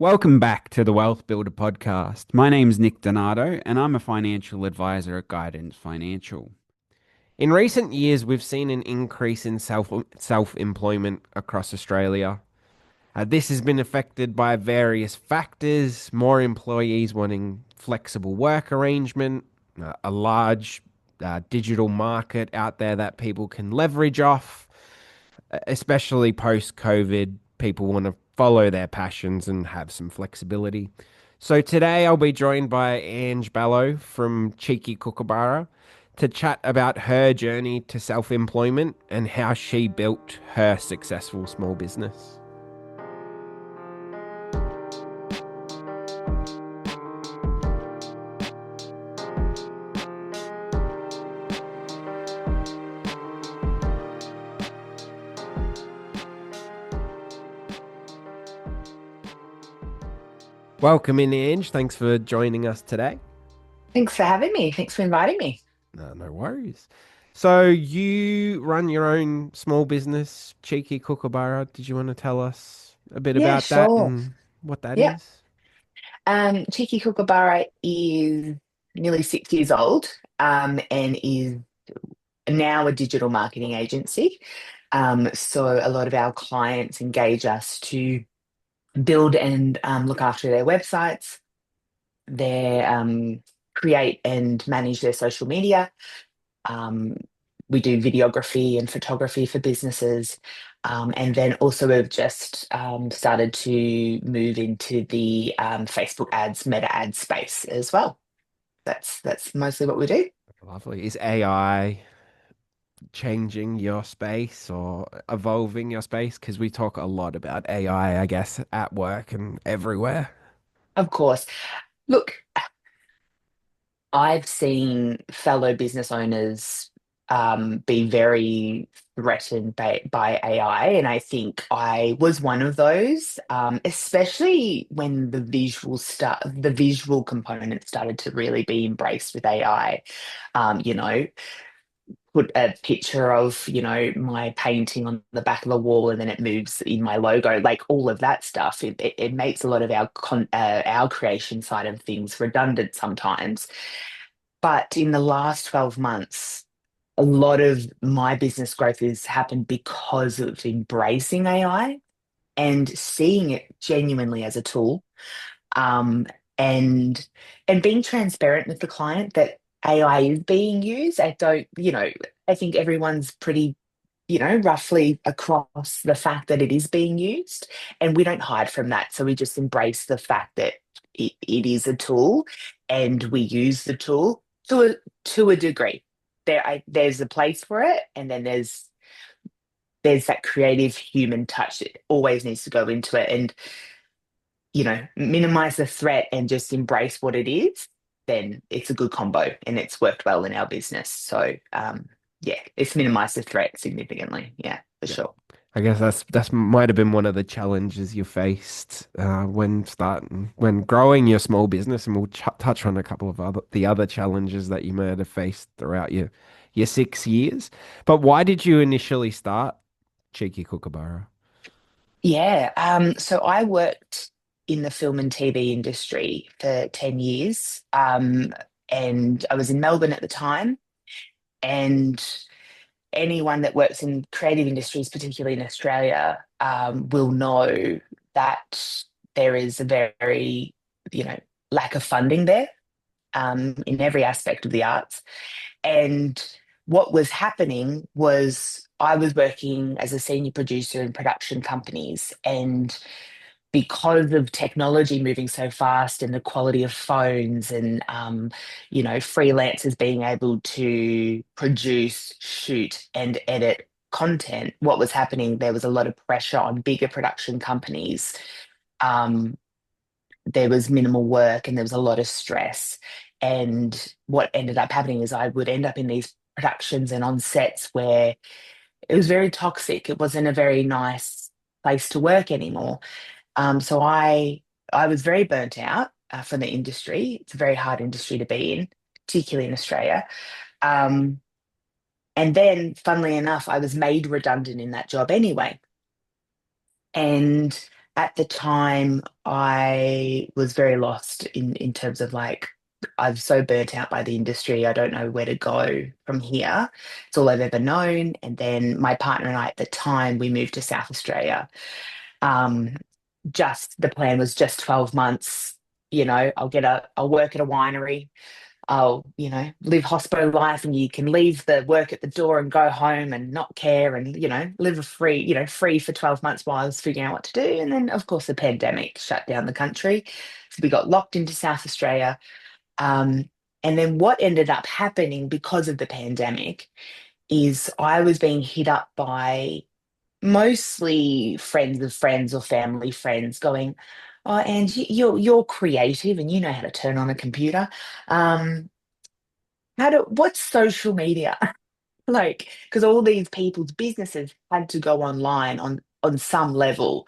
Welcome back to the Wealth Builder podcast. My name's Nick Donato, and I'm a financial advisor at Guidance Financial. In recent years, we've seen an increase in self-employment across Australia. This has been affected by various factors, more employees wanting flexible work arrangement, a large digital market out there that people can leverage off, especially post-COVID. People want to follow their passions and have some flexibility. So today I'll be joined by Ange Belot from Cheeky Kookaburra to chat about her journey to self-employment and how she built her successful small business. Welcome in, Ange. Thanks for joining us today. Thanks for having me. Thanks for inviting me. No worries. So you run your own small business, Cheeky Kookaburra. Did you want to tell us a bit Yeah, about that sure. and what that Yeah. is? Cheeky Kookaburra is nearly 6 years old, and is now a digital marketing agency. So a lot of our clients engage us to build and look after their websites, their create and manage their social media. Um, we do videography and photography for businesses. And then also we've just started to move into the Facebook ads, meta ad space as well. That's mostly what we do. Lovely. Is AI changing your space or evolving your space? Because we talk a lot about AI, I guess, at work and everywhere. Of course. Look, I've seen fellow business owners be very threatened by AI, and I think I was one of those, especially when the visual component started to really be embraced with AI. You know, put a picture of, my painting on the back of the wall and then it moves in my logo, like all of that stuff. It makes a lot of our creation side of things redundant sometimes. But in the last 12 months, a lot of my business growth has happened because of embracing AI and seeing it genuinely as a tool, um, and and being transparent with the client that AI is being used. I think everyone's pretty, roughly across the fact that it is being used, and we don't hide from that. So we just embrace the fact that it is a tool, and we use the tool to a degree. There's a place for it, and then there's that creative human touch that always needs to go into it, and minimize the threat and just embrace what it is. Then it's a good combo, and it's worked well in our business. So yeah, it's minimized the threat significantly. Yeah, for Yeah. sure. I guess that's might have been one of the challenges you faced when growing your small business, and we'll ch touch on a couple of other challenges that you might have faced throughout your 6 years. But why did you initially start Cheeky Kookaburra? Yeah. So I worked in the film and TV industry for 10 years. And I was in Melbourne at the time. And anyone that works in creative industries, particularly in Australia, will know that there is a very, you know, lack of funding there, in every aspect of the arts. And what was happening was I was working as a senior producer in production companies, and because of technology moving so fast and the quality of phones and freelancers being able to produce, shoot, and edit content, what was happening, there was a lot of pressure on bigger production companies. Um, there was minimal work and there was a lot of stress. And what ended up happening is I would end up in these productions and on sets where it was very toxic. It wasn't a very nice place to work anymore. So I was very burnt out from the industry. It's a very hard industry to be in, particularly in Australia. Um, and then, funnily enough, I was made redundant in that job anyway. And At the time, I was very lost in terms of like, I'm so burnt out by the industry. I don't know where to go from here. It's all I've ever known. And then my partner and I at the time, we moved to South Australia. Um, just the plan was just 12 months. I'll work at a winery. I'll, live hospital life, and you can leave the work at the door and go home and not care and, live a free for 12 months while I was figuring out what to do. And then, of course, the pandemic shut down the country. So we got locked into South Australia. Um, and then what ended up happening because of the pandemic is I was being hit up by mostly friends of friends or family friends going, "Oh, and you're creative and you know how to turn on a computer. Um, what's social media?" Like, because all these people's businesses had to go online on some level.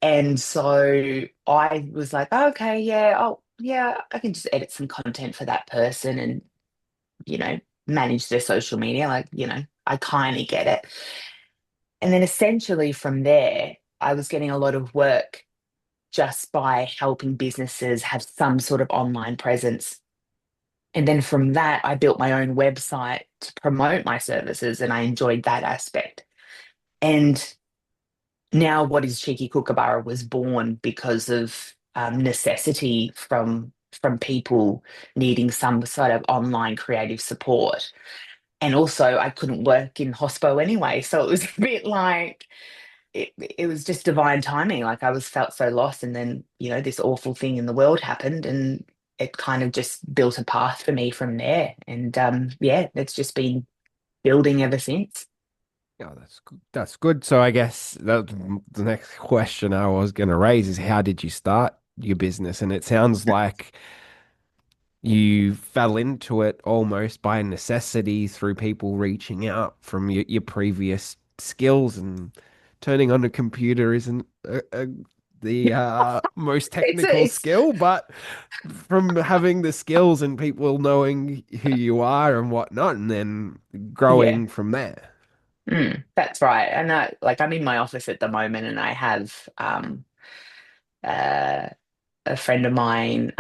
And so I was like, okay, yeah, yeah, I can just edit some content for that person and, you know, manage their social media. Like, I kind of get it. And then essentially from there, I was getting a lot of work just by helping businesses have some sort of online presence. And then from that, I built my own website to promote my services, and I enjoyed that aspect. And now, what is Cheeky Kookaburra was born because of necessity from people needing some sort of online creative support. And also, I couldn't work in hospo anyway, so it was a bit like it was just divine timing. Like I was felt so lost, and then this awful thing in the world happened, and it kind of just built a path for me from there. And yeah, it's just been building ever since. Yeah, that's good. That's good. So I guess the next question I was going to raise is how did you start your business? And it sounds like you fell into it almost by necessity through people reaching out from your previous skills, and turning on a computer isn't the most technical It's skill, but from having the skills and people knowing who you are and whatnot, and then yeah. growing from there. That's right. And I'm in my office at the moment, and I have uh, a friend of mine.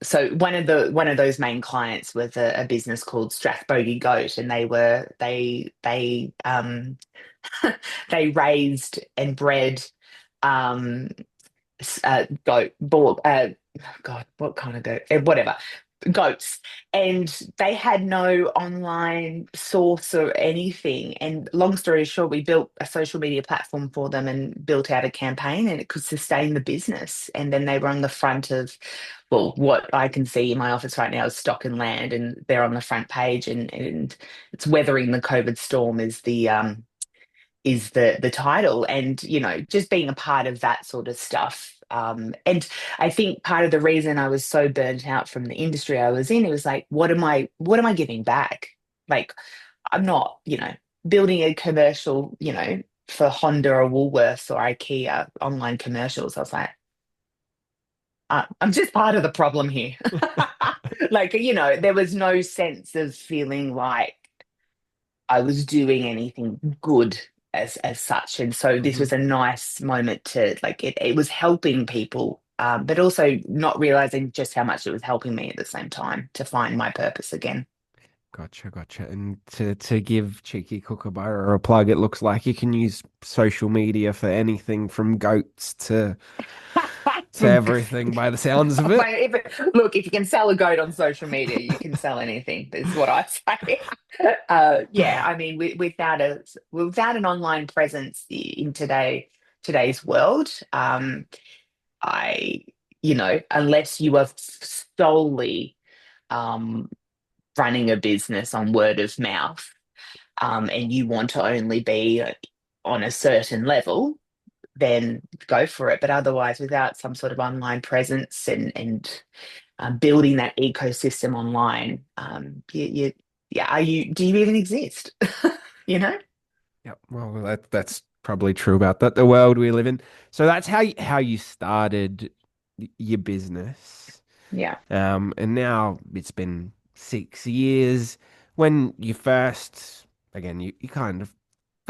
So one of those main clients was a business called Strathbogie Goat, and they they raised and bred um, goat, bought, God, what kind of goat? Whatever, goats. And they had no online source or anything. And long story short, we built a social media platform for them and built out a campaign, and it could sustain the business. And then they were on the front of, well, what I can see in my office right now is Stock and Land, and they're on the front page, and it's weathering the COVID storm is the title. And just being a part of that sort of stuff. And I think part of the reason I was so burnt out from the industry I was in, it was like, what am I giving back? Like, I'm not building a commercial for Honda or Woolworths or IKEA online commercials. I was like, I'm just part of the problem here. Like, there was no sense of feeling like I was doing anything good as such. And so this Mhm. was a nice moment to like it was helping people, but also not realizing just how much it was helping me at the same time to find my purpose again. Gotcha, gotcha. And to give Cheeky Kookaburra a plug, it looks like you can use social media for anything from goats to From everything by the sounds of it. look, if you can sell a goat on social media, you can sell anything. Is what I say. Yeah, I mean, without an online presence in today's world, I, unless you are solely um, running a business on word of mouth, and you want to only be on a certain level, then go for it. But otherwise, without some sort of online presence and building that ecosystem online, yeah, do you even exist? You know? Yep. Well, that's probably true about that, the world we live in. So that's how you started your business. Yeah. And now it's been 6 years. When you first, again, you kind of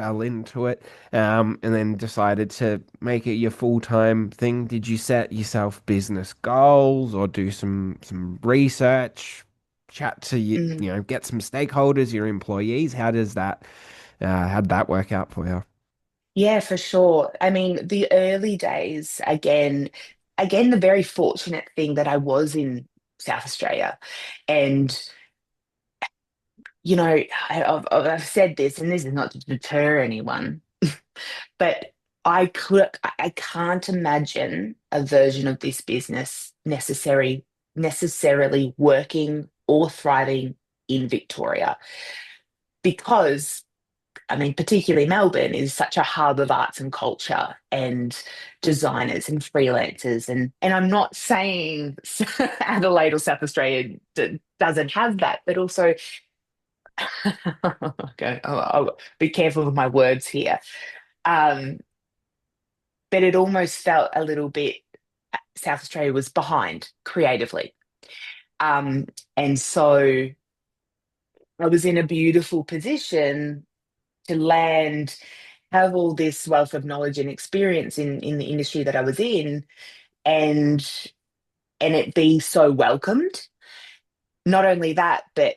fell into it, and then decided to make it your full-time thing. Did you set yourself business goals or do some research, chat to Mm. get some stakeholders, your employees? How'd that work out for you? Yeah, for sure. I mean, the early days, again, the very fortunate thing that I was in South Australia. And, I've said this, and this is not to deter anyone, but I can't imagine a version of this business necessarily working or thriving in Victoria because I mean, particularly Melbourne is such a hub of arts and culture and designers and freelancers. And I'm not saying Adelaide or South Australia doesn't have that, but also, okay, I'll be careful with my words here. Um, but it almost felt a little bit South Australia was behind creatively. Um, and so I was in a beautiful position to land, have all this wealth of knowledge and experience in the industry that I was in, and it be so welcomed. Not only that, but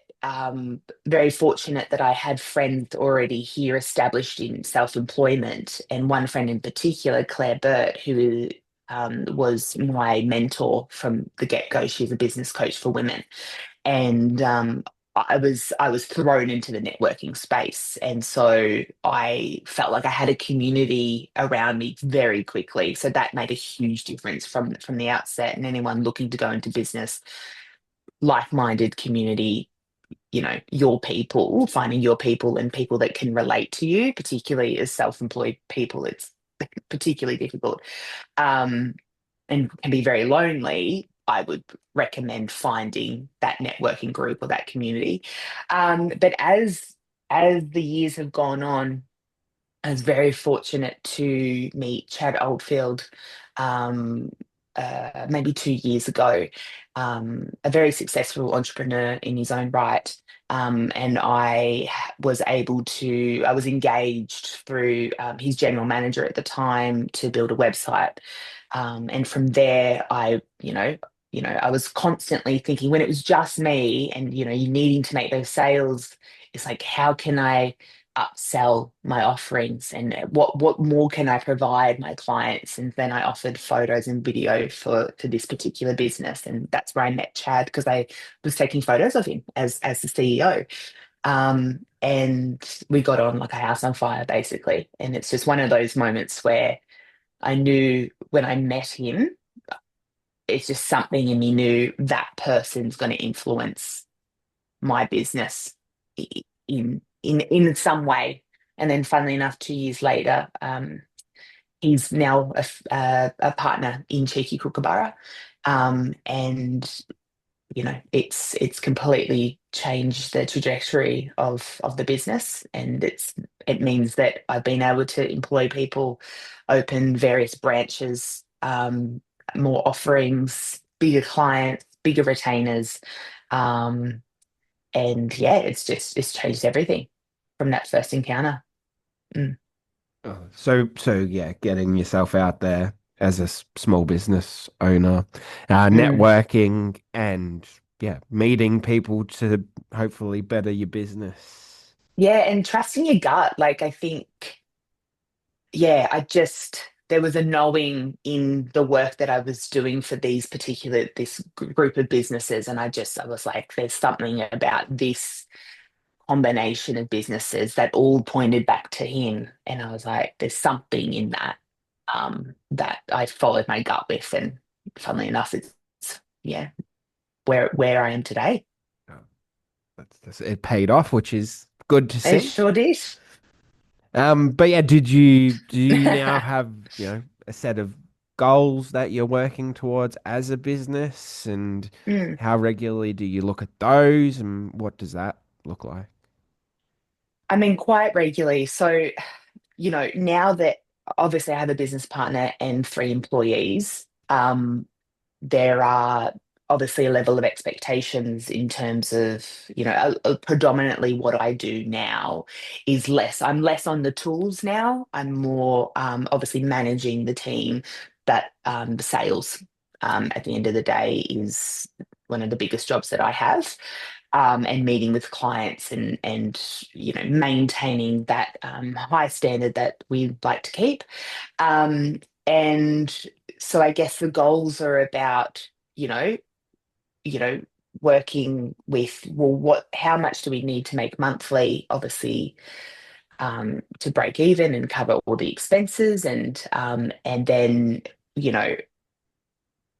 very fortunate that I had friends already here established in self-employment, and one friend in particular, Claire Burt, who was my mentor from the get-go. She's a business coach for women, and I was thrown into the networking space, and so I felt like I had a community around me very quickly. So that made a huge difference from the outset. And anyone looking to go into business, like-minded community, your people, finding your people and people that can relate to you, particularly as self-employed people, it's particularly difficult. Um, and can be very lonely, I would recommend finding that networking group or that community. But as the years have gone on, I was very fortunate to meet Chad Oldfield um, maybe 2 years ago, a very successful entrepreneur in his own right. And I was engaged through his general manager at the time to build a website. And from there, I was constantly thinking when it was just me and, you needing to make those sales, it's like, how can I upsell my offerings and what more can I provide my clients? And then I offered photos and video for this particular business, and that's where I met Chad because I was taking photos of him as the CEO. And we got on like a house on fire, basically. And it's just one of those moments where I knew when I met him, it's just something in me knew that person's going to influence my business in some way. And then, funnily enough, 2 years later, he's now a partner in Cheeky Kookaburra, and it's completely changed the trajectory of the business, and it means that I've been able to employ people, open various branches, more offerings, bigger clients, bigger retainers. Um, and yeah, it's changed everything from that first encounter. Mm. Oh, so yeah, getting yourself out there as a small business owner, Mm. networking, and yeah, meeting people to hopefully better your business. Yeah, and trusting your gut. Like I think, yeah, there was a knowing in the work that I was doing for this group of businesses, and I was like, there's something about this combination of businesses that all pointed back to him, and I was like, there's something in that that I followed my gut with, and funnily enough, it's yeah where I am today. Oh, it paid off, which is good to It see. sure did. But yeah, do you now have, a set of goals that you're working towards as a business, and Mm. how regularly do you look at those, and what does that look like? I mean, quite regularly. So, now that obviously I have a business partner and three employees, there are obviously a level of expectations in terms of, predominantly what I do now is less. I'm less on the tools now. I'm more obviously managing the team, but the sales at the end of the day is one of the biggest jobs that I have. And meeting with clients and maintaining that high standard that we like to keep. And so I guess the goals are about, you know, you know, working with, well, how much do we need to make monthly, obviously, to break even and cover all the expenses, and then, you know,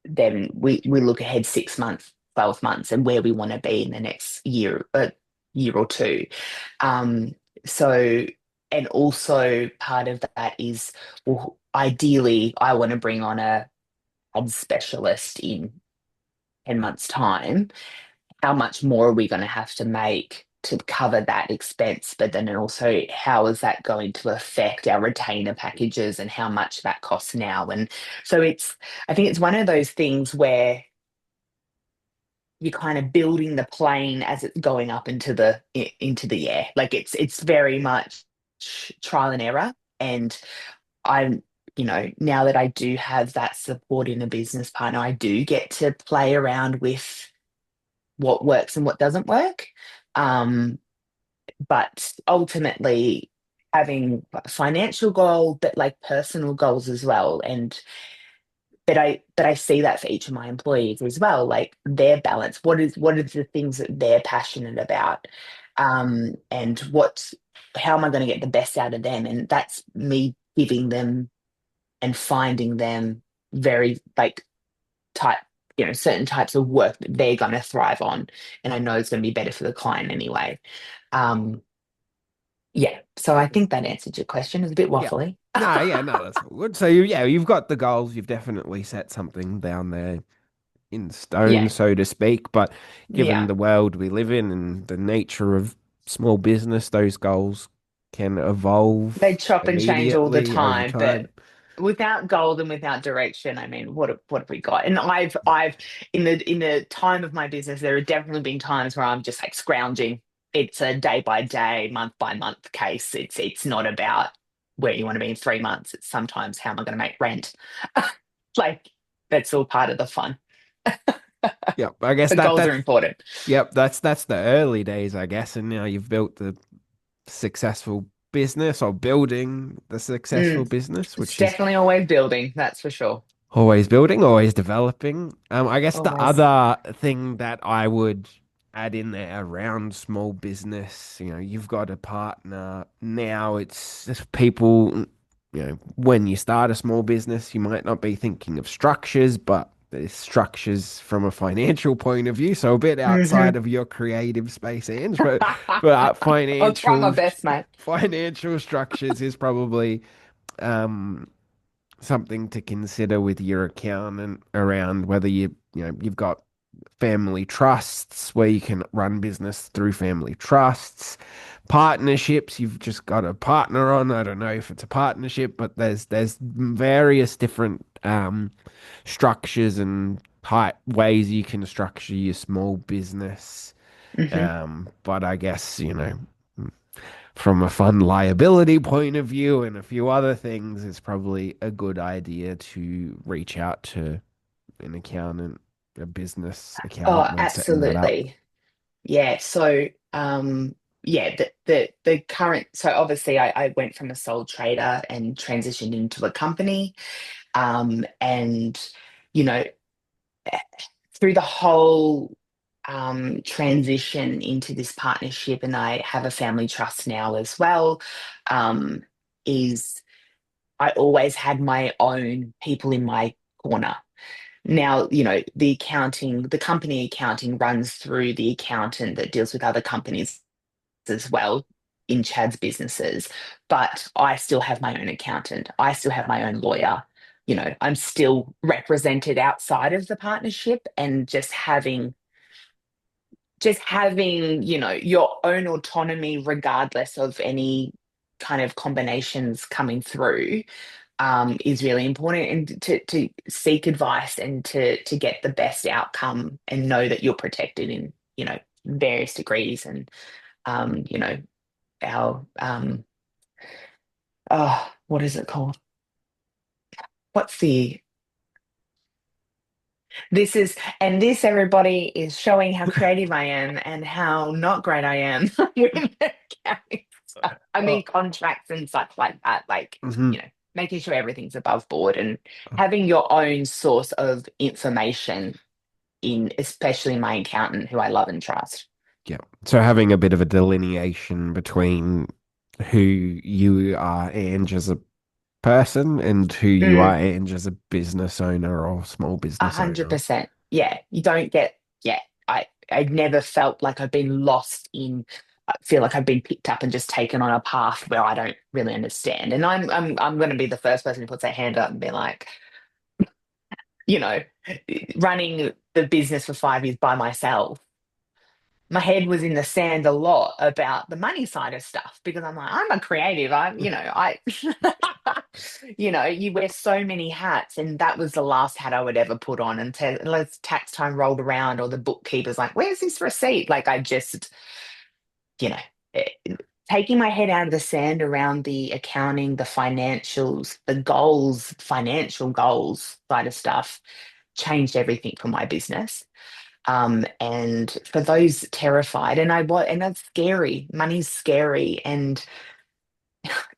then we look ahead 6 months, 12 months, and where we want to be in the next year or two. Um, so, and also part of that is, well, ideally, I want to bring on a ad specialist in 10 months' time. How much more are we going to have to make to cover that expense? But then also, how is that going to affect our retainer packages and how much that costs now? And so I think it's one of those things where you're kind of building the plane as it's going up into the air. Like it's very much trial and error. And I'm, now that I do have that support in a business partner, I do get to play around with what works and what doesn't work. Um, but ultimately, having a financial goal, but like personal goals as well. And but I see that for each of my employees as well, like their balance. What are the things that they're passionate about? And how am I going to get the best out of them? And that's me giving them and finding them very like type, certain types of work that they're going to thrive on. And I know it's going to be better for the client anyway. Um, yeah. So I think that answered your question. It's a bit Yeah. waffly. No, yeah, no, that's all good. So you've got the goals. You've definitely set something down there in stone, Yeah. so to speak. But given Yeah. the world we live in and the nature of small business, those goals can They evolve chop and change all the immediately over time, but time. without gold and without direction, I mean, what have we got? And I've in the time of my business, there have definitely been times where I'm just like scrounging. It's a day by day, month by month case. It's not about where you want to be in 3 months. It's sometimes how am I going to make rent? Like that's all part of the fun. Yep, I guess But goals are that's important. yep, that's the early days, I guess, and now you've built the successful business or building the successful Mm, business, it's which is definitely always building, that's for sure. always building, always developing. I guess the Always. other thing that I would add in there around small business, you've got a partner now. It's just people, when you start a small business, you might not be thinking of structures, but there's structures from a financial point of view. So a bit outside Hmm. of your creative space, Ange, but I'll try my best, mate. financial structures is probably um something to consider with your accountant around whether you've got family trusts where you can run business through family trusts, partnerships you've just got a partner on. I don't know if it's a partnership, but there's various different structures and type ways you can structure your small business. Hmm. But I guess, from a fund liability point of view and a few other things, it's probably a good idea to reach out to an accountant, a business Oh, accountant when setting that up. absolutely. Yeah. So, yeah, the current, so obviously I went from a sole trader and transitioned into a company. And, you know, through the whole transition into this partnership, and I have a family trust now as well, um, is I always had my own people in my corner. Now, the company accounting runs through the accountant that deals with other companies as well in Chad's businesses, but I still have my own accountant. I still have my own lawyer. I'm still represented outside of the partnership, and just having, your own autonomy regardless of any kind of combinations coming through. is really important, and to seek advice and to get the best outcome and know that you're protected in, various degrees. And our what is it called? What's the This is, and this, everybody, is showing how creative I am and how not great I am with accounting stuff. I mean, Oh, contracts and such like that, like, mhm. making sure everything's above board and having your own source of information in, especially my accountant, who I love and trust. Yeah. So having a bit of a delineation between who you are, Ange, as a person and who you Mm, are, Ange, as a business owner or small a business hundred owner. percent. Yeah, you don't get, yeah, I never felt like I've been lost in, I feel like I've been picked up and just taken on a path where I don't really understand. And I'm going to be the first person who puts their hand up and be like, you know, running the business for 5 years by myself, my head was in the sand a lot about the money side of stuff, because I'm like, I'm a creative. You wear so many hats, and that was the last hat I would ever put on until tax time rolled around, or the bookkeeper's like, where's this receipt? Like, I just, you know, eh, taking my head out of the sand around the accounting, the financials, the goals, financial goals side of stuff changed everything for my business. And for those terrified, and that's scary. Money's scary,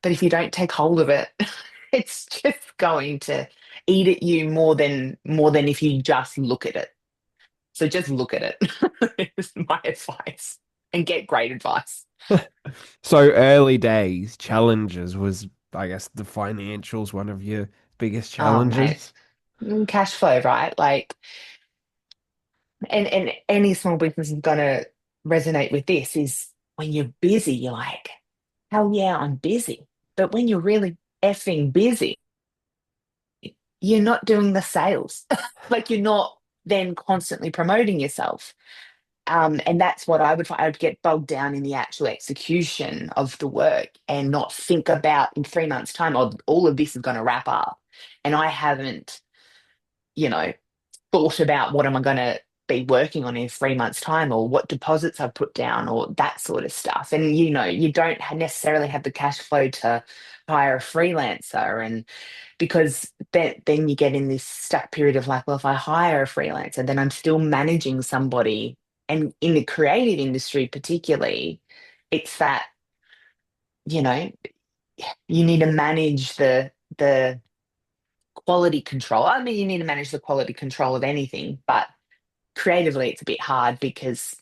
but if you don't take hold of it, it's just going to eat at you more than if you just look at it. So just look at it. Is my advice, and get great advice. So early days challenges was, I guess, the financials one of your biggest Oh, mate. challenges. Cash flow, right? Like, and any small business is gonna resonate with this, is when you're busy, you're like, hell yeah, I'm busy. But when you're really effing busy, you're not doing the sales. Like, you're not then constantly promoting yourself. And that's what I would get bogged down in the actual execution of the work and not think about in 3 months' time, oh, all of this is going to wrap up. And I haven't, you know, thought about what am I going to be working on in 3 months' time, or what deposits I've put down, or that sort of stuff. And you don't necessarily have the cash flow to hire a freelancer, and because then you get in this stuck period of like, well, if I hire a freelancer, then I'm still managing somebody. And in the creative industry, particularly, it's that, you know, you need to manage the quality control. I mean, you need to manage the quality control of anything, but creatively it's a bit hard because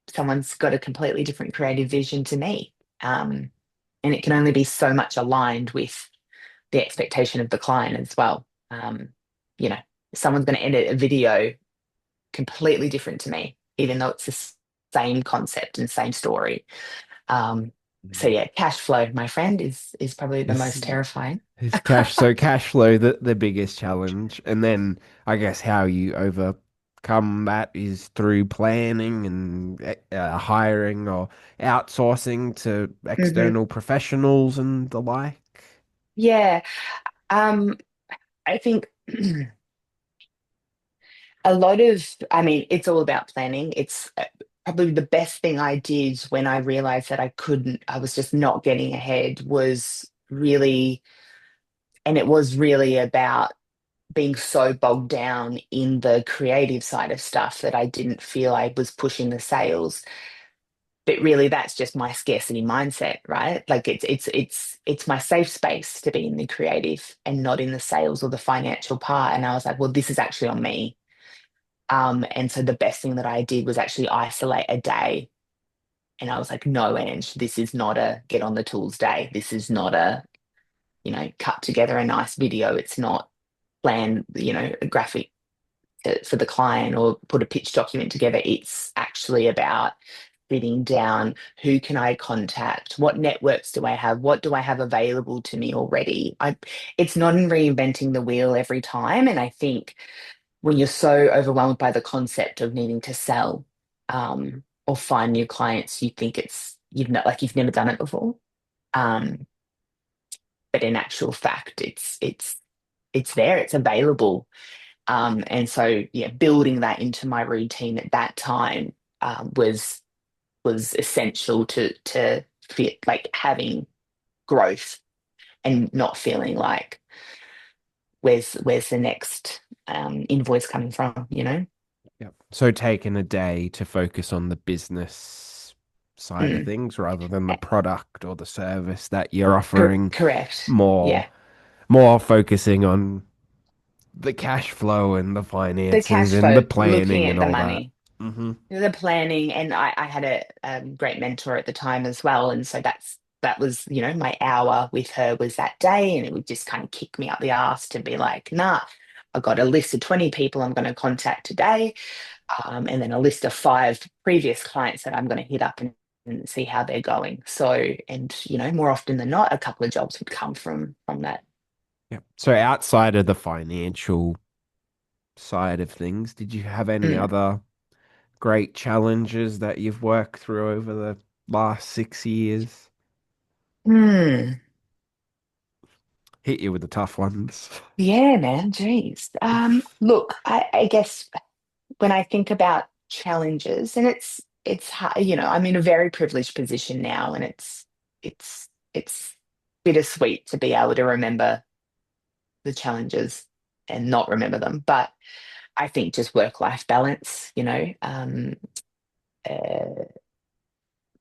someone's got a completely different creative vision to me. And it can only be so much aligned with the expectation of the client as well. You know, someone's going to edit a video completely different to me, even though it's the same concept and same story. Um, so yeah, cash flow, my friend, is probably the It's most terrifying. it's cash. So cash flow, the biggest challenge, and then I guess how you overcome that is through planning and hiring or outsourcing to Hmm. external professionals and the like. Yeah, um, I think a lot of, I mean, it's all about planning. It's probably the best thing I did when I realized that I was just not getting ahead, was really, and it was really about being so bogged down in the creative side of stuff that I didn't feel I was pushing the sales. But really, that's just my scarcity mindset, right? Like, it's my safe space to be in the creative and not in the sales or the financial part. And I was like, well, this is actually on me. And so the best thing that I did was actually isolate a day. And I was like, no, Ange, this is not a get on the tools day. This is not a, cut together a nice video. It's not plan, a graphic for the client or put a pitch document together. It's actually about sitting down. Who can I contact? What networks do I have? What do I have available to me already? It's not in reinventing the wheel every time. And I think when you're so overwhelmed by the concept of needing to sell, or find new clients, you think you've never done it before. Um, but in actual fact, it's there, it's available. And so yeah, building that into my routine at that time was essential to fit like having growth and not feeling like where's the next invoice coming from, you know? Yep. So taking a day to focus on the business side of Mm. things rather than the product or the service that you're offering, Correct. more Yeah. more focusing on the cash flow and the The finances cash and the flow, looking planning and at the all that. money, Hmm. the planning, and I had a great mentor at the time as well, and so that was my hour with her was that day, and it would just kind of kick me up the arse to be like, nah, I got a list of 20 people I'm going to contact today, and then a list of five previous clients that I'm going to hit up and see how they're going. So, and more often than not, a couple of jobs would come from that. Yeah. So outside of the financial side of things, did you have any Mm. other great challenges that you've worked through over the last 6 years? Hmm. Hit you with the tough ones. Yeah, man. Jeez. Look, I guess when I think about challenges, and it's hard, I'm in a very privileged position now, and it's bittersweet to be able to remember the challenges and not remember them. But I think just work-life balance, uh,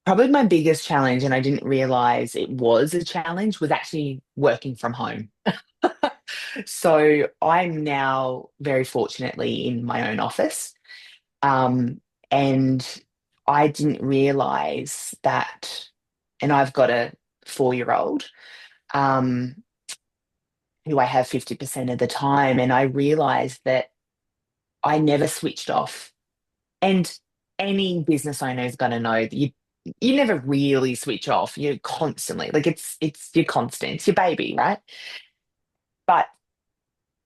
probably my biggest challenge, and I didn't realize it was a challenge, was actually working from home. So I'm now very fortunately in my own office. Um, and I didn't realize that, and I've got a 4 year old um, who I have 50% of the time. And I realized that I never switched off. And any business owner is going to know that you never really switch off. You're constantly like it's your constant, it's your baby, right? But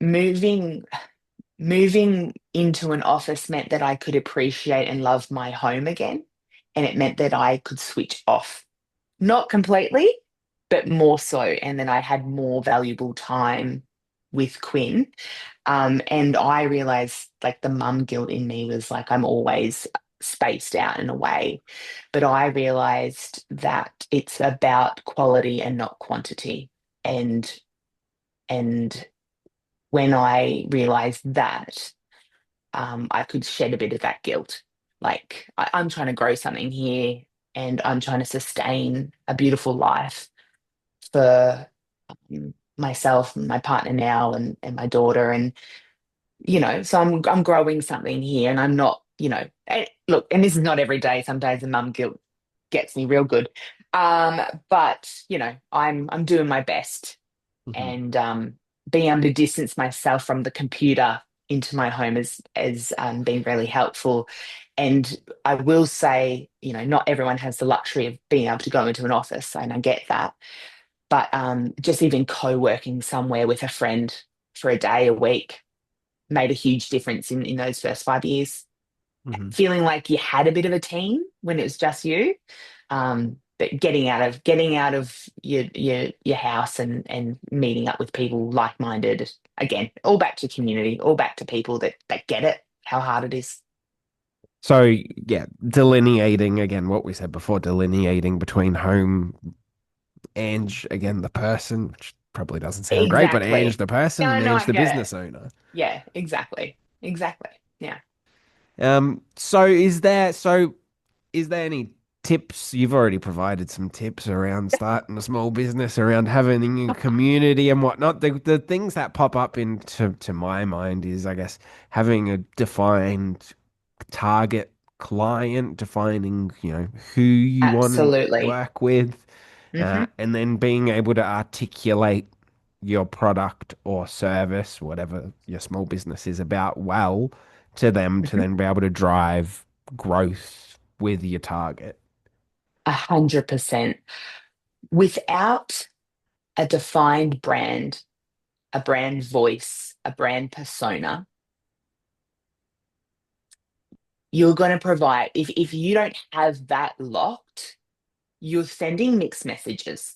moving moving into an office meant that I could appreciate and love my home again. And it meant that I could switch off, not completely, but more so. And then I had more valuable time with Quinn. And I realized like the mum guilt in me was like, I'm always spaced out in a way. But I realized that it's about quality and not quantity. And and when I realized that, I could shed a bit of that guilt. Like I'm trying to grow something here, and I'm trying to sustain a beautiful life for myself and my partner now, and my daughter, and so I'm growing something here, and I'm not, look, and this is not every day. Some days the mum guilt gets me real good, but I'm doing my best, Hmm. and being able to distance myself from the computer into my home has been really helpful. And I will say, not everyone has the luxury of being able to go into an office, and I get that. But just even co-working somewhere with a friend for a day, a week, made a huge difference in those first 5 years. Hmm. Feeling like you had a bit of a team when it was just you, but getting out of your house and meeting up with people like-minded, again, all back to community, all back to people that get it, how hard it is. So yeah, delineating again what we said before, delineating between home, Ange again the person, which probably doesn't sound great, but Ange Exactly. the person No, and no, Ange I the get it. business owner. Yeah, exactly. Yeah. So is there any tips? You've already provided some tips around starting a small business, around having a community and whatnot. The things that pop up into to my mind is, I guess, having a defined target client, defining, who you want to Absolutely. work with, Hmm. and then being able to articulate your product or service, whatever your small business is about, well, to them to Hmm. then be able to drive growth with your target. 100%. Without a defined brand, a brand voice, a brand persona, you're going to provide, if you don't have that locked, you're sending mixed messages.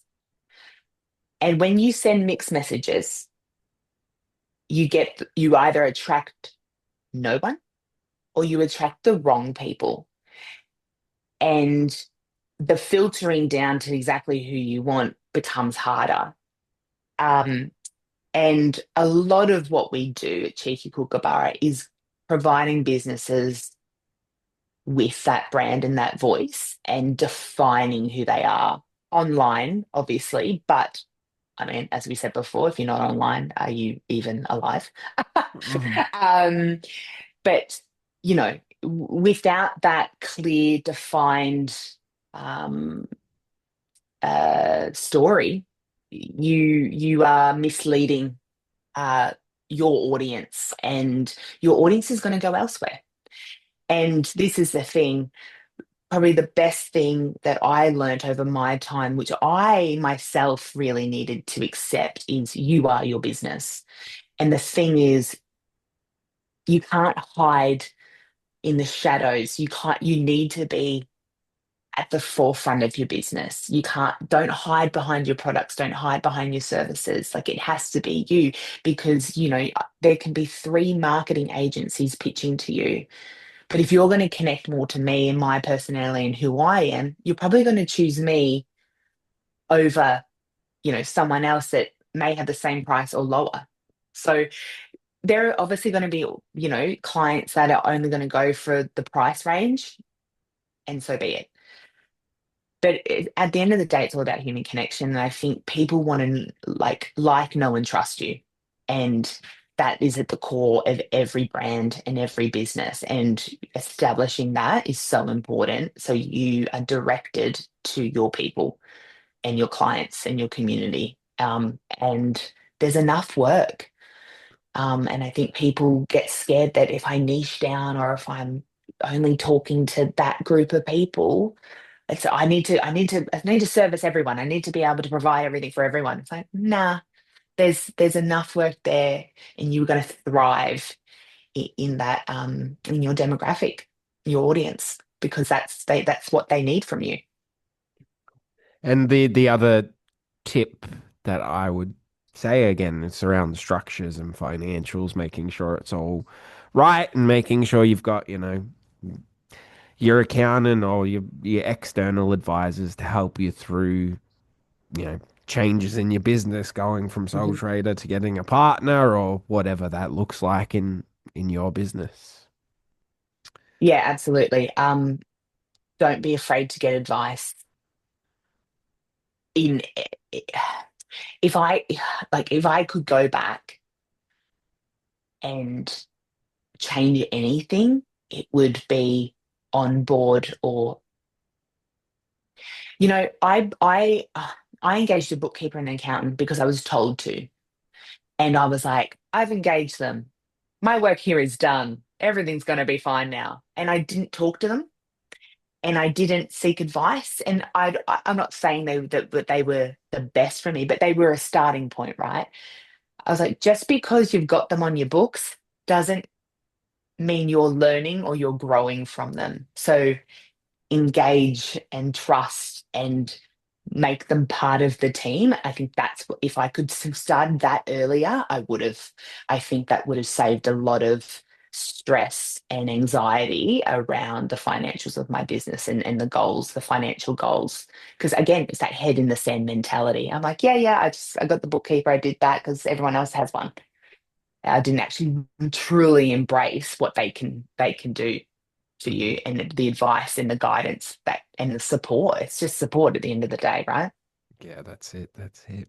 And when you send mixed messages, you either attract no one or you attract the wrong people. And the filtering down to exactly who you want becomes harder. Um, and a lot of what we do at Cheeky Kookaburra is providing businesses with that brand and that voice and defining who they are online, obviously. But I mean, as we said before, if you're not online, are you even alive? Mhm. um, but, without that clear, defined um, story, you are misleading uh, your audience, and your audience is going to go elsewhere. And this is the thing, probably the best thing that I learned over my time, which I myself really needed to accept, is you are your business. And the thing is, you can't hide in the shadows. You need to be at the forefront of your business. Don't hide behind your products, don't hide behind your services. Like, it has to be you, because, there can be three marketing agencies pitching to you. But if you're going to connect more to me and my personality and who I am, you're probably going to choose me over, someone else that may have the same price or lower. So there are obviously going to be, clients that are only going to go for the price range, and so be it. But at the end of the day, it's all about human connection. And I think people want to know and trust you. And that is at the core of every brand and every business. And establishing that is so important. So you are directed to your people and your clients and your community. And there's enough work. And I think people get scared that if I niche down, or if I'm only talking to that group of people, it's I need to service everyone. I need to be able to provide everything for everyone. It's like, nah, there's enough work there, and you're going to thrive in that, in your demographic, your audience, because that's what they need from you. And the other tip that I would say, again, it's around the structures and financials, making sure it's all right and making sure you've got, your accountant or your external advisors to help you through, changes in your business, going from sole Mhm. trader to getting a partner or whatever that looks like in your business. Yeah, absolutely. Don't be afraid to get advice. In if I if I could go back and change anything, it would be on board, or, I engaged a bookkeeper and an accountant because I was told to. And I was like, I've engaged them. My work here is done. Everything's going to be fine now. And I didn't talk to them, and I didn't seek advice. And I'm not saying that they were the best for me, but they were a starting point, right? I was like, just because you've got them on your books doesn't mean you're learning or you're growing from them. So engage and trust and make them part of the team. I think that's what, if I could have started that earlier, I would have. I think that would have saved a lot of stress and anxiety around the financials of my business, and the goals, the financial goals. Because again, it's that head in the sand mentality. I'm like, yeah, yeah, I got the bookkeeper, I did that because everyone else has one. I didn't actually truly embrace what they can do for you, and the advice and the guidance that and the support. It's just support at the end of the day, right? Yeah, that's it. That's it.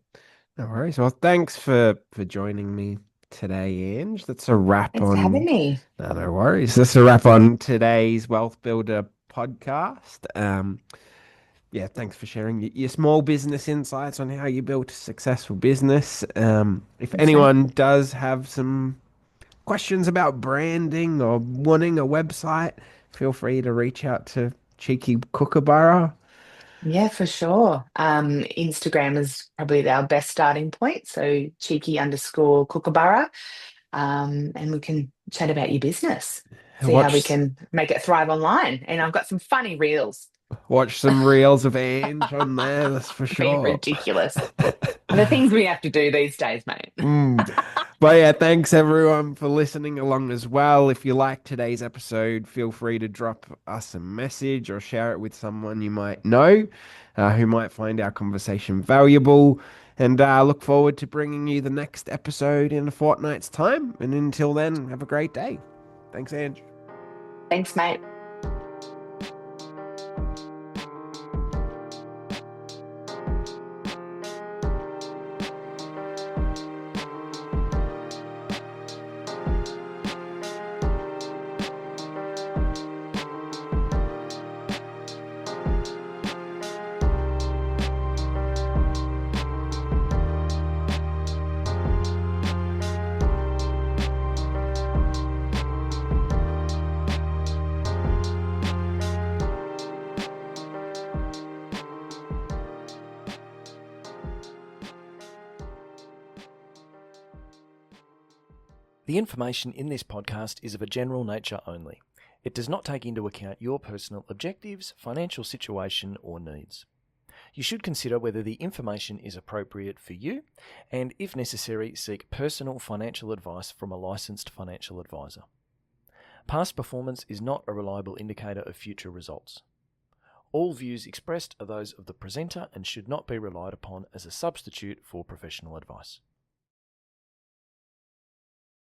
No worries. Well, thanks for joining me today, Ange. That's a wrap Thanks for having on. me. No worries. That's a wrap on today's Wealth Builder podcast. Yeah, thanks for sharing your small business insights on how you built a successful business. If Thanks, mate. anyone does have some questions about branding or wanting a website, feel free to reach out to Cheeky Kookaburra. Yeah, for sure. Instagram is probably our best starting point. So cheeky underscore kookaburra. And we can chat about your business, see how we Watch can make it thrive online. And I've got some funny reels. Watch some reels of Ange on there, that's for Being sure. ridiculous. The things we have to do these days, mate. Mm. But yeah, thanks everyone for listening along as well. If you like today's episode, feel free to drop us a message or share it with someone you might know who might find our conversation valuable. And look forward to bringing you the next episode in a fortnight's time. And until then, have a great day. Thanks, Ange. Thanks, mate. The information in this podcast is of a general nature only. It does not take into account your personal objectives, financial situation, or needs. You should consider whether the information is appropriate for you and, if necessary, seek personal financial advice from a licensed financial advisor. Past performance is not a reliable indicator of future results. All views expressed are those of the presenter and should not be relied upon as a substitute for professional advice.